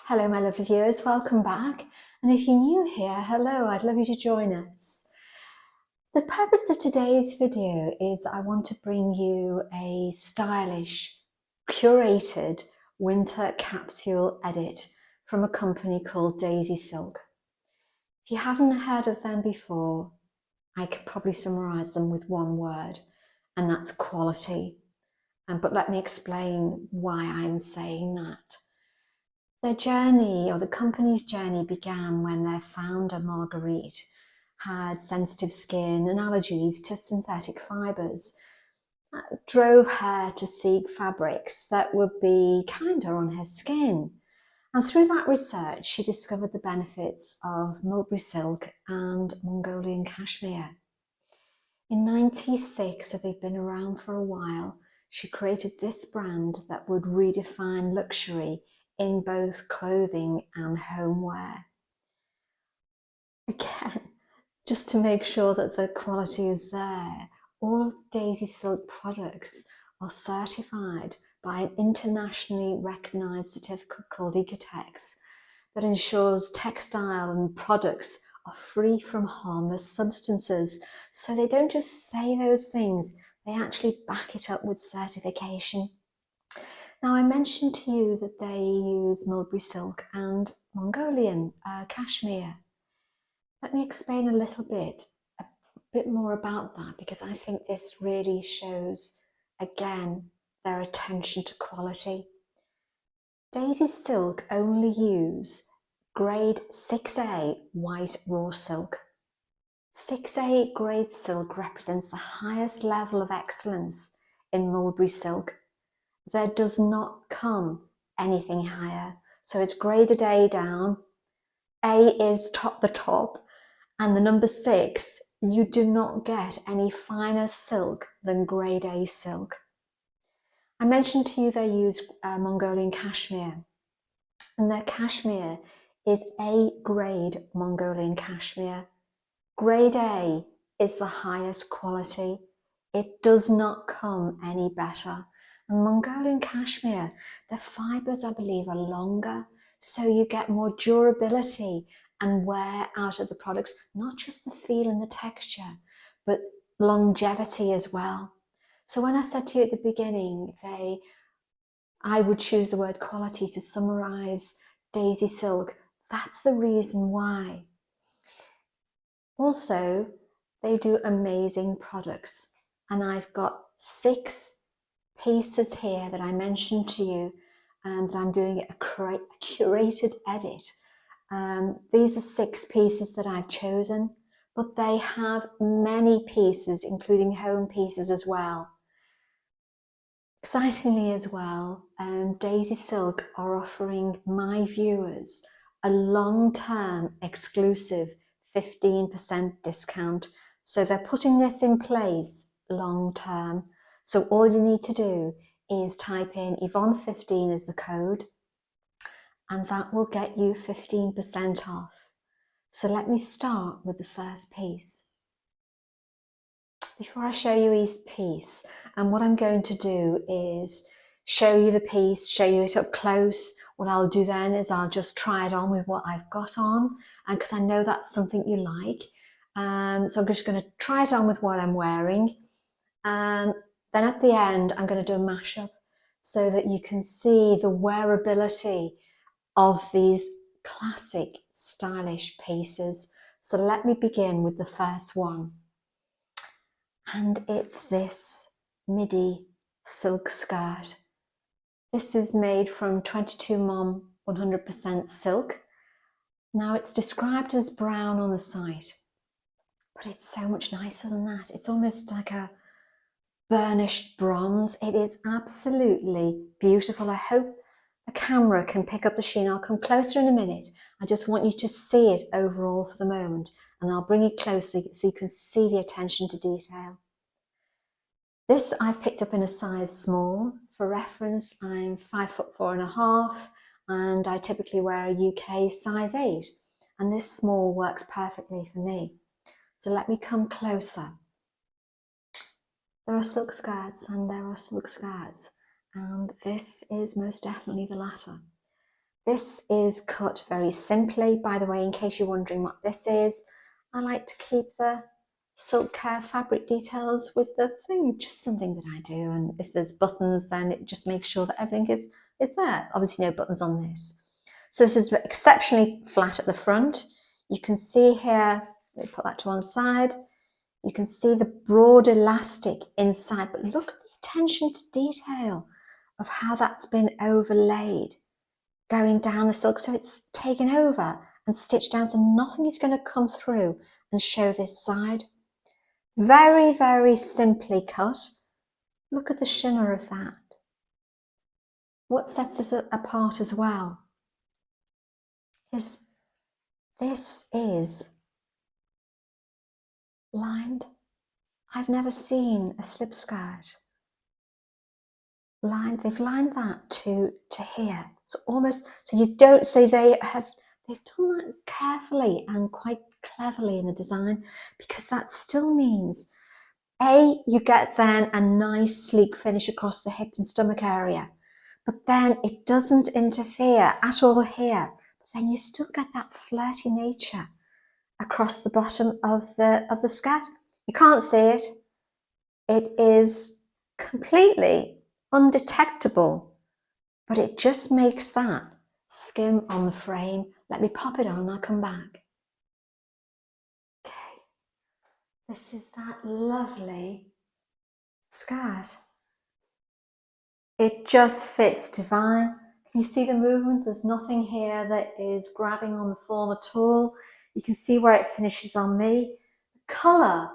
Hello my lovely viewers, welcome back. And if you're new here, hello, I'd love you to join us. The purpose of today's video is I want to bring you a stylish, curated winter capsule edit from a company called DAISYSILK. If you haven't heard of them before, I could probably summarise them with one word, and that's quality. But let me explain why I'm saying that. Their journey, or the company's journey, began when their founder, Marguerite, had sensitive skin and allergies to synthetic fibres. That drove her to seek fabrics that would be kinder on her skin. And through that research, she discovered the benefits of mulberry silk and Mongolian cashmere. In '96, so they've been around for a while, she created this brand that would redefine luxury in both clothing and homeware. Again, just to make sure that the quality is there, all of the DAISYSILK products are certified by an internationally recognised certificate called Ecotex that ensures textile and products are free from harmless substances. So they don't just say those things, they actually back it up with certification. Now, I mentioned to you that they use mulberry silk and Mongolian cashmere. Let me explain a bit more about that, because I think this really shows, again, their attention to quality. DAISYSILK only use grade 6A white raw silk. 6A grade silk represents the highest level of excellence in mulberry silk. There does not come anything higher. So it's graded A down. A is the top, and the number 6, you do not get any finer silk than grade A silk. I mentioned to you they use Mongolian cashmere, and their cashmere is A grade Mongolian cashmere. Grade A is the highest quality. It does not come any better. And Mongolian cashmere, the fibres, I believe, are longer, so you get more durability and wear out of the products, not just the feel and the texture, but longevity as well. So when I said to you at the beginning, I would choose the word quality to summarise DAISYSILK, that's the reason why. Also, they do amazing products, and I've got 6 pieces here that I mentioned to you, and that I'm doing a curated edit. These are 6 pieces that I've chosen, but they have many pieces, including home pieces as well. Excitingly as well, DAISYSILK are offering my viewers a long-term exclusive 15% discount. So they're putting this in place long-term. So all you need to do is type in Yvonne15 as the code, and that will get you 15% off. So let me start with the first piece. Before I show you each piece, and what I'm going to do is show you the piece, show you it up close. What I'll do then is I'll just try it on with what I've got on, and because I know that's something you like. So I'm just going to try it on with what I'm wearing. And then at the end, I'm going to do a mashup so that you can see the wearability of these classic stylish pieces. So let me begin with the first one. And it's this midi silk skirt. This is made from 22 mom 100% silk. Now it's described as brown on the site, but it's so much nicer than that. It's almost like a burnished bronze. It is absolutely beautiful. I hope the camera can pick up the sheen. I'll come closer in a minute. I just want you to see it overall for the moment, and I'll bring it closer so you can see the attention to detail. This I've picked up in a size small. For reference, I'm 5'4.5", and I typically wear a UK size 8, and this small works perfectly for me. So let me come closer. There are silk skirts and there are silk skirts, and this is most definitely the latter. This is cut very simply, by the way, in case you're wondering what this is. I like to keep the silk care fabric details with the thing, just something that I do. And if there's buttons, then it just makes sure that everything is there. Obviously no buttons on this. So this is exceptionally flat at the front. You can see here, let me put that to one side. You can see the broad elastic inside, but look at the attention to detail of how that's been overlaid, going down the silk, so it's taken over and stitched down, so nothing is going to come through and show this side. Very, very simply cut. Look at the shimmer of that. What sets us apart as well is this is lined. I've never seen a slip skirt lined. They've lined that to here. So almost, so you don't, so they've done that carefully and quite cleverly in the design, because that still means you get then a nice sleek finish across the hip and stomach area, but then it doesn't interfere at all here. But then you still get that flirty nature across the bottom of the skirt. You can't see it. It is completely undetectable, but it just makes that skim on the frame. Let me pop it on and I'll come back. Okay, this is that lovely skirt. It just fits divine. Can you see the movement? There's nothing here that is grabbing on the form at all. You can see where it finishes on me. The colour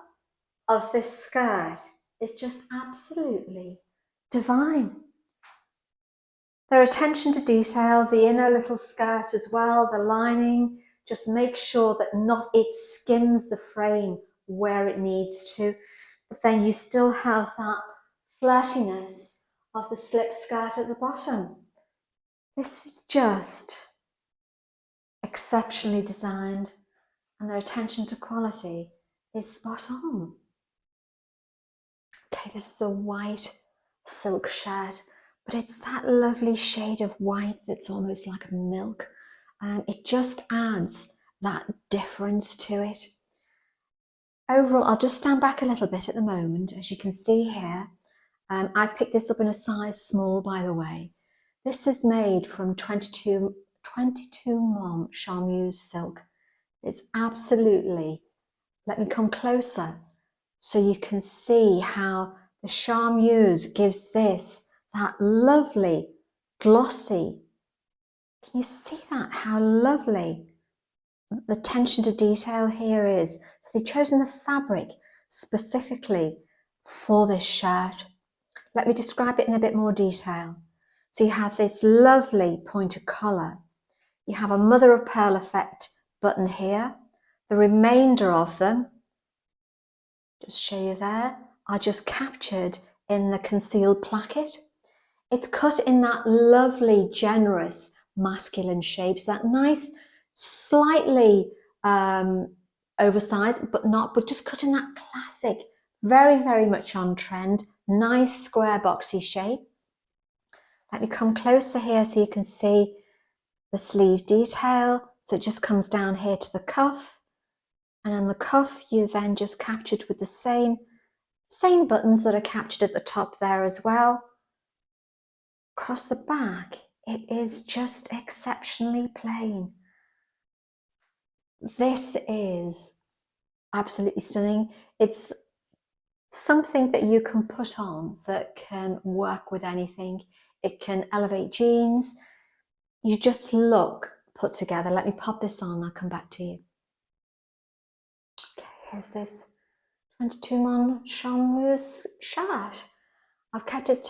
of this skirt is just absolutely divine. Their attention to detail, the inner little skirt as well, the lining, just make sure that it skims the frame where it needs to, but then you still have that flirtiness of the slip skirt at the bottom. This is just exceptionally designed, and their attention to quality is spot on. Okay, this is a white silk shirt, but it's that lovely shade of white that's almost like a milk. It just adds that difference to it. Overall, I'll just stand back a little bit at the moment. As you can see here, I've picked this up in a size small, by the way. This is made from 22 mom charmeuse silk. It's absolutely, let me come closer so you can see how the charmeuse gives this that lovely glossy. Can you see that? How lovely the attention to detail here is. So they've chosen the fabric specifically for this shirt. Let me describe it in a bit more detail. So you have this lovely pointed collar. You have a mother of pearl effect button here. The remainder of them, just show you there, are just captured in the concealed placket. It's cut in that lovely, generous, masculine shapes, that nice, slightly oversized, but just cut in that classic, very, very much on trend, nice square boxy shape. Let me come closer here so you can see the sleeve detail. So it just comes down here to the cuff, and on the cuff you then just captured with the same buttons that are captured at the top there as well. Across the back, it is just exceptionally plain. This is absolutely stunning. It's something that you can put on that can work with anything. It can elevate jeans. You just look put together. Let me pop this on, I'll come back to you. Okay, here's this 22 mon charmeuse shirt. I've kept it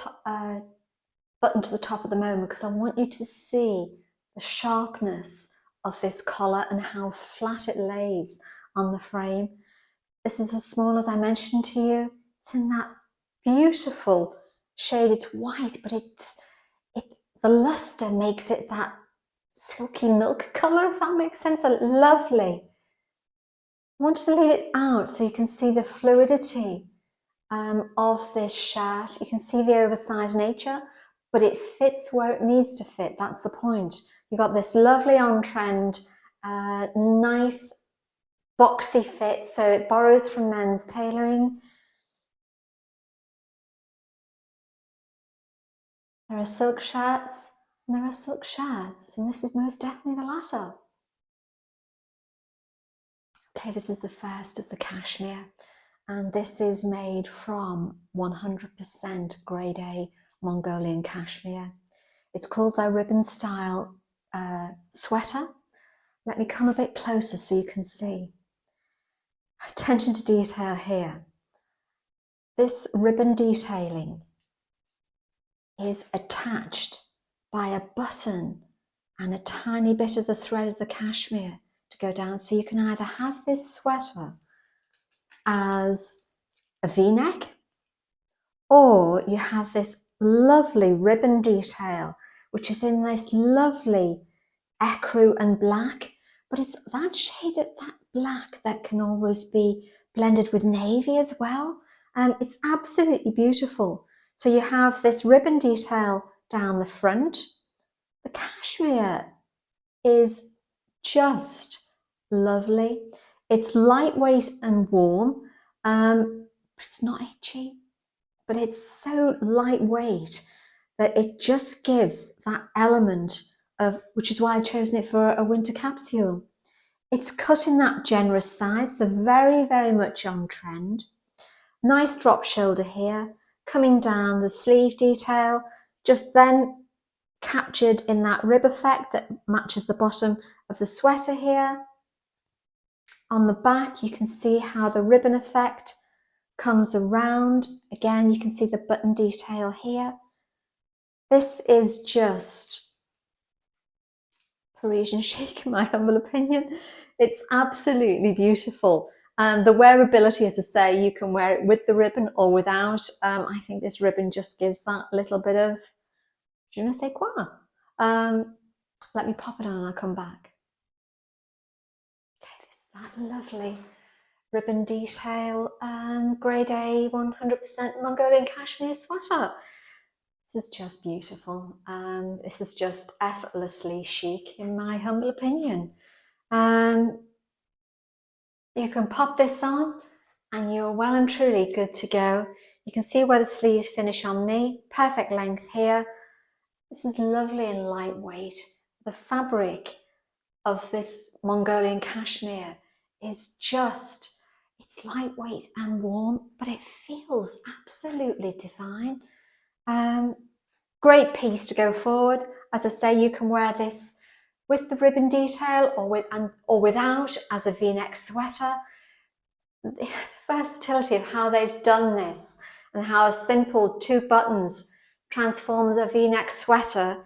button to the top at the moment because I want you to see the sharpness of this collar and how flat it lays on the frame. This is as small as I mentioned to you. It's in that beautiful shade. It's white, but the luster makes it that silky milk color, if that makes sense. Lovely. I wanted to leave it out so you can see the fluidity of this shirt. You can see the oversized nature, but it fits where it needs to fit. That's the point. You got this lovely on-trend, nice boxy fit, so it borrows from men's tailoring. There are silk shirts and there are silk shirts, and this is most definitely the latter. Okay, this is the first of the cashmere, and this is made from 100% grade A Mongolian cashmere. It's called their ribbon style sweater. Let me come a bit closer so you can see. Attention to detail here. This ribbon detailing is attached by a button and a tiny bit of the thread of the cashmere to go down, so you can either have this sweater as a v-neck, or you have this lovely ribbon detail which is in this lovely ecru and black, but it's that shade of that black that can always be blended with navy as well, and it's absolutely beautiful. So you have this ribbon detail down the front. The cashmere is just lovely. It's lightweight and warm, but it's not itchy, but it's so lightweight that it just gives that element of, which is why I've chosen it for a winter capsule. It's cut in that generous size, so very, very much on trend. Nice drop shoulder here, coming down the sleeve detail, just then captured in that rib effect that matches the bottom of the sweater here. On the back, you can see how the ribbon effect comes around. Again, you can see the button detail here. This is just Parisian chic, in my humble opinion. It's absolutely beautiful. And the wearability, as I say, you can wear it with the ribbon or without. I think this ribbon just gives that little bit of je ne sais quoi. Let me pop it on and I'll come back. Okay, this is that lovely ribbon detail, grade A 100% Mongolian cashmere sweater. This is just beautiful. This is just effortlessly chic, in my humble opinion. You can pop this on and you're well and truly good to go. You can see where the sleeves finish on me. Perfect length here. This is lovely and lightweight. The fabric of this Mongolian cashmere is just, it's lightweight and warm, but it feels absolutely divine. Great piece to go forward. As I say, you can wear this with the ribbon detail or without as a v-neck sweater. The versatility of how they've done this and how a simple 2 buttons transforms a v-neck sweater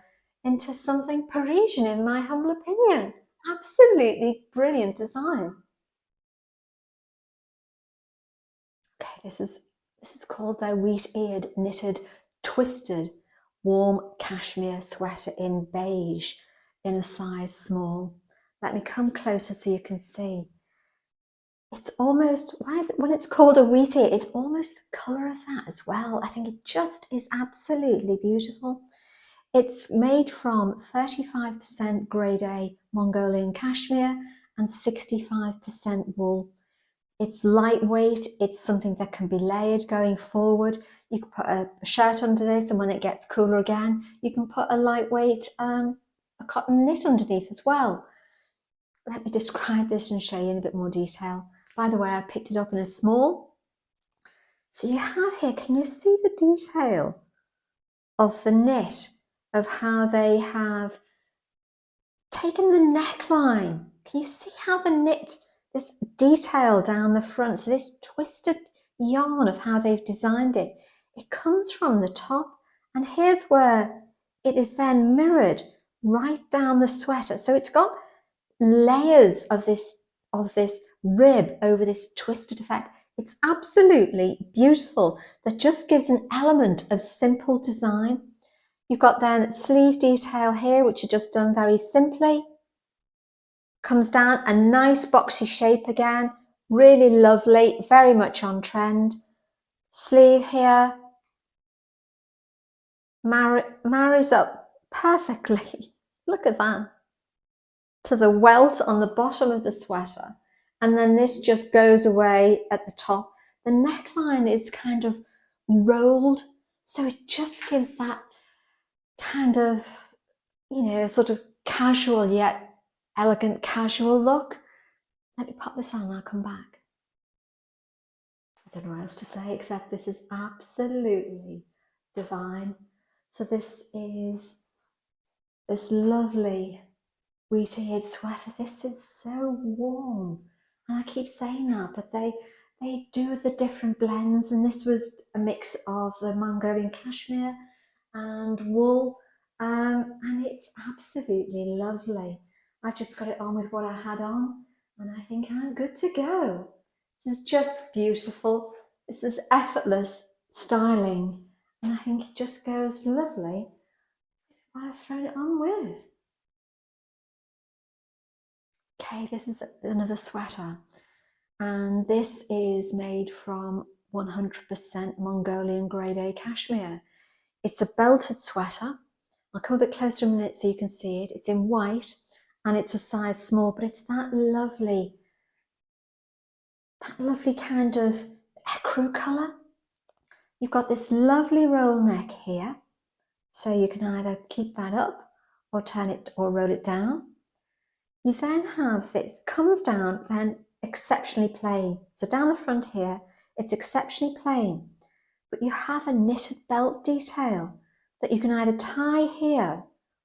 into something Parisian, in my humble opinion. Absolutely brilliant design. Okay, this is called their wheat-eared knitted twisted warm cashmere sweater in beige in a size small. Let me come closer so you can see. It's almost, when it's called a wheat-ear, it's almost the colour of that as well. I think it just is absolutely beautiful. It's made from 35% grade A Mongolian cashmere and 65% wool. It's lightweight, it's something that can be layered going forward. You can put a shirt under this, and when it gets cooler again, you can put a lightweight a cotton knit underneath as well. Let me describe this and show you in a bit more detail. By the way, I picked it up in a small. So you have here, can you see the detail of the knit, of how they have taken the neckline? Can you see how the knit, this detail down the front, so this twisted yarn of how they've designed it, it comes from the top, and here's where it is then mirrored right down the sweater. So it's got layers of this rib over this twisted effect. It's absolutely beautiful. That just gives an element of simple design. You've got then sleeve detail here, which is just done very simply. Comes down a nice boxy shape again, really lovely, very much on trend. Sleeve here marries up perfectly. Look at that. to the welt on the bottom of the sweater, and then this just goes away at the top. The neckline is kind of rolled, so it just gives that kind of, you know, sort of casual yet elegant casual look. Let me pop this on and I'll come back. I don't know what else to say except this is absolutely divine. So this is this lovely wheat-eared sweater. This is so warm, and I keep saying that, but they do the different blends, and this was a mix of the Mongolian cashmere and wool, and it's absolutely lovely. I've just got it on with what I had on, and I think I'm good to go. This is just beautiful. This is effortless styling, and I think it just goes lovely what I've thrown it on with. Okay, this is another sweater, and this is made from 100% Mongolian grade A cashmere. It's a belted sweater. I'll come a bit closer in a minute so you can see it. It's in white and it's a size small, but it's that lovely kind of ecru colour. You've got this lovely roll neck here, so you can either keep that up or turn it or roll it down. You then have this, comes down then exceptionally plain. So down the front here, it's exceptionally plain, but you have a knitted belt detail that you can either tie here,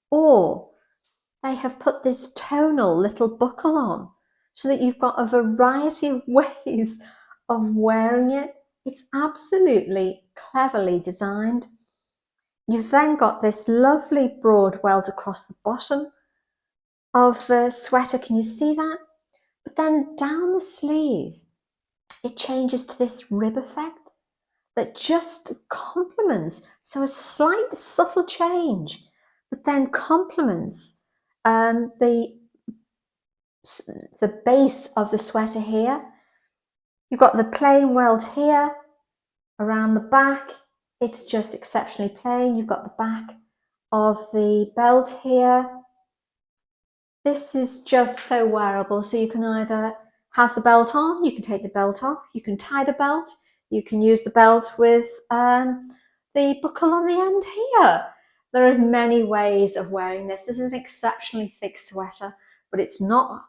or they have put this tonal little buckle on so that you've got a variety of ways of wearing it. It's absolutely cleverly designed. You've then got this lovely broad welt across the bottom of the sweater. Can you see that? But then down the sleeve, it changes to this rib effect that just complements. So a slight subtle change, but then complements the base of the sweater here. You've got the plain welt here around the back. It's just exceptionally plain. You've got the back of the belt here. This is just so wearable. So you can either have the belt on, you can take the belt off, you can tie the belt, you can use the belt with the buckle on the end here. There are many ways of wearing this. This is an exceptionally thick sweater, but it's not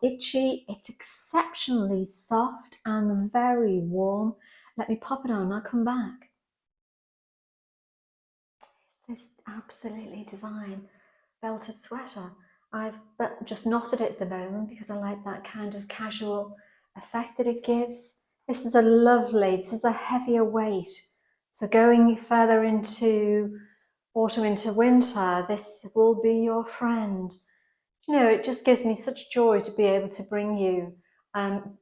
itchy. It's exceptionally soft and very warm. Let me pop it on and I'll come back. This absolutely divine belted sweater. I've just knotted it at the moment because I like that kind of casual effect that it gives. This is this is a heavier weight. So going further into autumn, into winter, this will be your friend. You know, it just gives me such joy to be able to bring you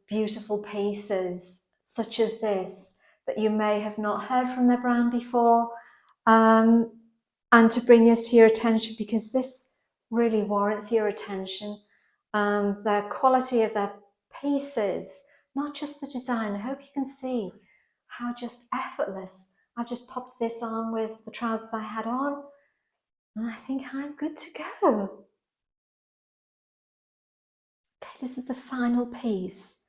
beautiful pieces such as this that you may have not heard from their brand before, and to bring this to your attention because this really warrants your attention. The quality of their pieces, not just the design. I hope you can see how just effortless. I've just popped this on with the trousers I had on, and I think I'm good to go. Okay, this is the final piece,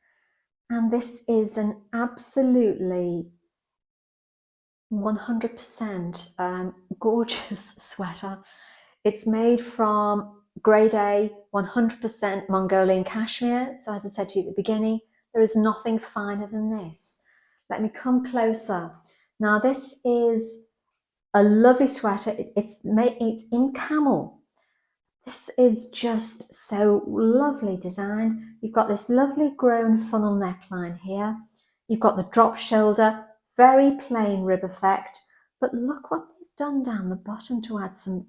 and this is an absolutely 100% gorgeous sweater. It's made from grade A 100% Mongolian cashmere. So as I said to you at the beginning, there is nothing finer than this. Let me come closer. Now this is a lovely sweater. It's in camel. This is just so lovely designed. You've got this lovely grown funnel neckline here. You've got the drop shoulder, very plain rib effect, but look what they've done down the bottom to add some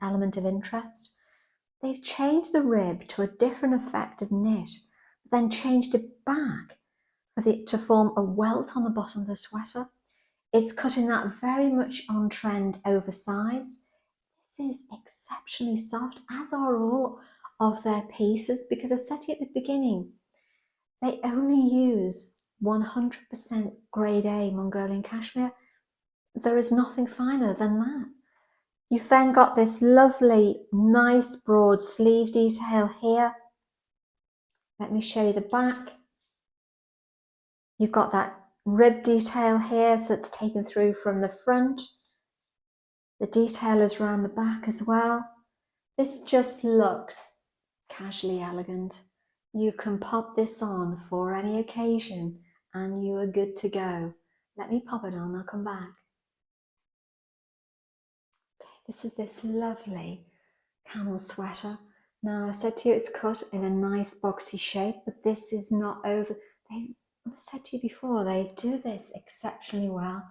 element of interest. They've changed the rib to a different effect of knit, then changed it back to form a welt on the bottom of the sweater. It's cutting that very much on trend oversized. This is exceptionally soft, as are all of their pieces, because I said to you at the beginning, they only use 100% grade A Mongolian cashmere. There is nothing finer than that. You've then got this lovely, nice broad sleeve detail here. Let me show you the back. You've got that rib detail here, so it's taken through from the front. The detail is around the back as well. This just looks casually elegant. You can pop this on for any occasion and you are good to go. Let me pop it on, I'll come back. This is this lovely camel sweater. Now I said to you it's cut in a nice boxy shape, but this is not over. I said to you before, they do this exceptionally well.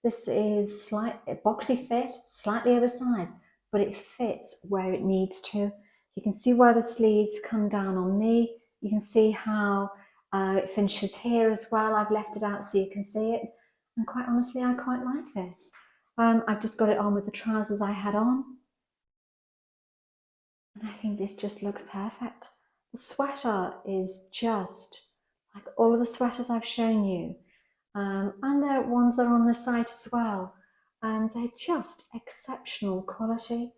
This is slightly boxy fit, slightly oversized, but it fits where it needs to. You can see where the sleeves come down on me. You can see how it finishes here as well. I've left it out so you can see it. And quite honestly, I quite like this. I've just got it on with the trousers I had on. And I think this just looks perfect. The sweater is just like all of the sweaters I've shown you. And the ones that are on the site as well. They're just exceptional quality.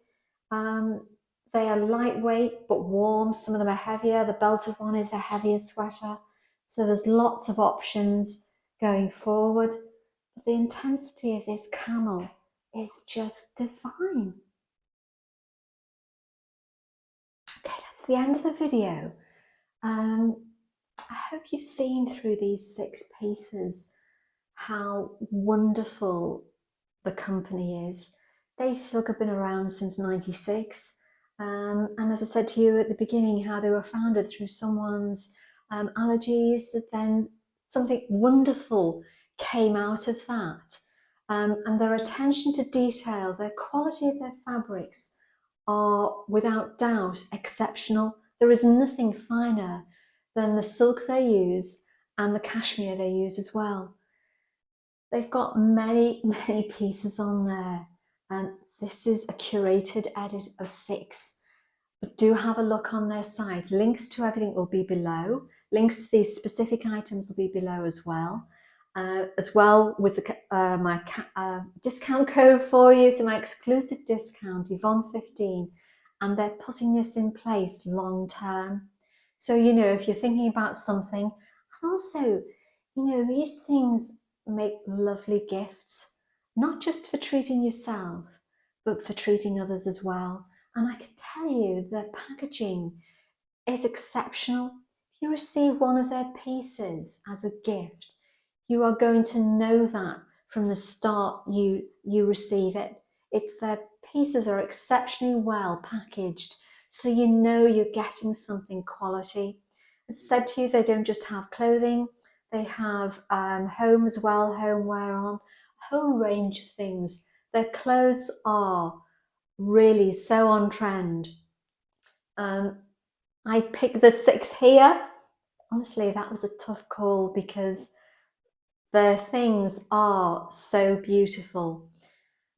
They are lightweight but warm. Some of them are heavier. The belted one is a heavier sweater. So there's lots of options going forward. But the intensity of this camel is just divine. Okay, that's the end of the video. I hope you've seen through these 6 pieces how wonderful the company is. DAISYSILK have been around since '96, and as I said to you at the beginning, how they were founded through someone's allergies, that then something wonderful came out of that. And their attention to detail, their quality of their fabrics are without doubt exceptional. There is nothing finer than the silk they use and the cashmere they use as well. They've got many pieces on there, and this is a curated edit of 6. But do have a look on their site. Links to everything will be below. Links to these specific items will be below as well. With the, my discount code for you, so my exclusive discount, Yvonne15, and they're putting this in place long term. So, you know, if you're thinking about something, and also, you know, these things make lovely gifts, not just for treating yourself, but for treating others as well. And I can tell you the packaging is exceptional. If you receive one of their pieces as a gift, you are going to know that from the start you receive it. Their pieces are exceptionally well packaged, so you know you're getting something quality. As I said to you, they don't just have clothing, they have home as well, homeware on, a whole range of things. Their clothes are really so on trend. I picked the 6 here. Honestly, that was a tough call because the things are so beautiful.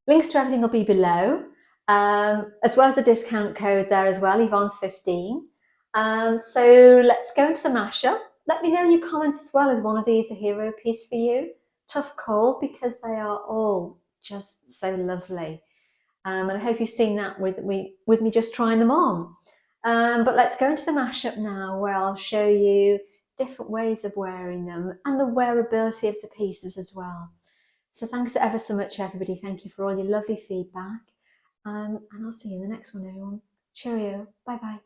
Links to everything will be below, as well as a discount code there as well, Yvonne15. So let's go into the mashup. Let me know in your comments as well, is one of these a hero piece for you? Tough call because they are all just so lovely. And I hope you've seen that with me just trying them on. But let's go into the mashup now, where I'll show you different ways of wearing them and the wearability of the pieces as well. So thanks ever so much, everybody. Thank you for all your lovely feedback. And I'll see you in the next one, everyone. Cheerio. Bye-bye.